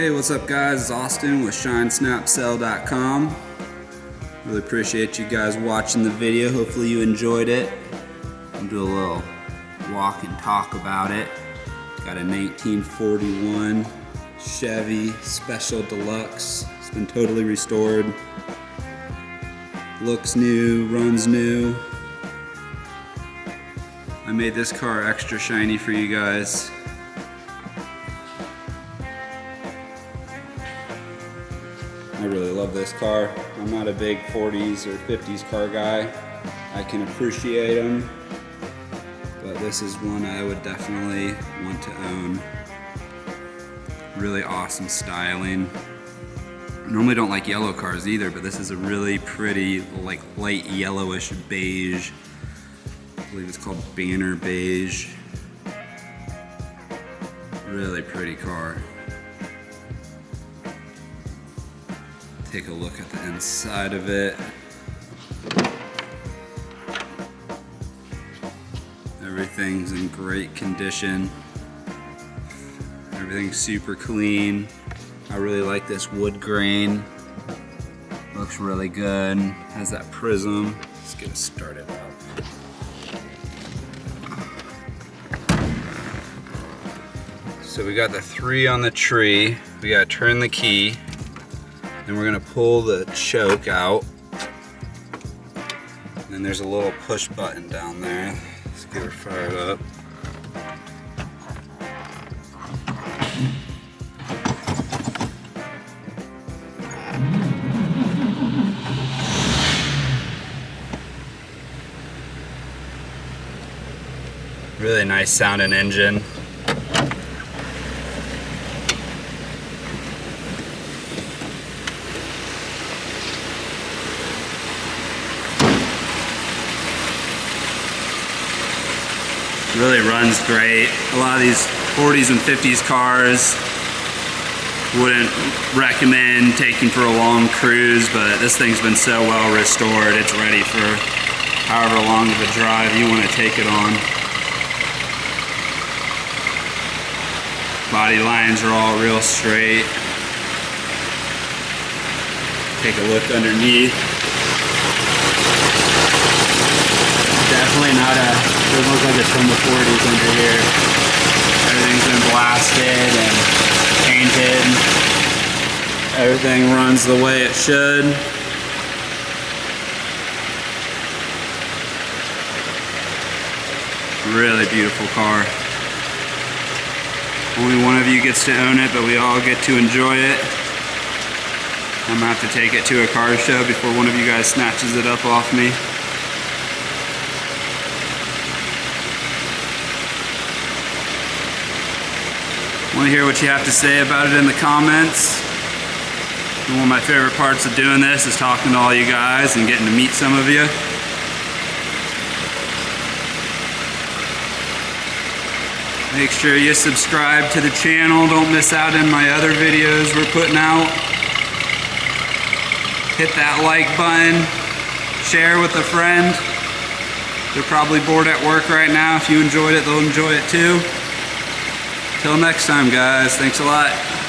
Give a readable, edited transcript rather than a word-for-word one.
Hey, what's up guys? It's Austin with ShineSnapSell.com. Really appreciate you guys watching the video. Hopefully you enjoyed it. I'll do a little walk and talk about it. Got a 1941 Chevy Special Deluxe. It's been totally restored. Looks new, runs new. I made this car extra shiny for you guys. I really love this car. I'm not a big 40s or 50s car guy. I can appreciate them, but this is one I would definitely want to own. Really awesome styling. I normally don't like yellow cars either, but this is a really pretty, like light yellowish beige. I believe it's called Banner Beige. Really pretty car. Take a look at the inside of it. Everything's in great condition. Everything's super clean. I really like this wood grain. Looks really good. Has that prism. Let's get it started up. So we got the 3 on the tree. We gotta turn the key. Then we're gonna pull the choke out. And then there's a little push button down there. Let's get her fired up. Really nice sounding engine. Really runs great. A lot of these 40s and 50s cars wouldn't recommend taking for a long cruise, but this thing's been so well restored, it's ready for however long of a drive you want to take it on. Body lines are all real straight. Take a look underneath. Definitely not doesn't look like it's from the 40s under here. Everything's been blasted and painted. Everything runs the way it should. Really beautiful car. Only one of you gets to own it, but we all get to enjoy it. I'm gonna have to take it to a car show before one of you guys snatches it up off me. I want to hear what you have to say about it in the comments. One of my favorite parts of doing this is talking to all you guys and getting to meet some of you. Make sure you subscribe to the channel. Don't miss out on my other videos we're putting out. Hit that like button. Share with a friend. They're probably bored at work right now. If you enjoyed it, they'll enjoy it too. Till next time, guys. Thanks a lot.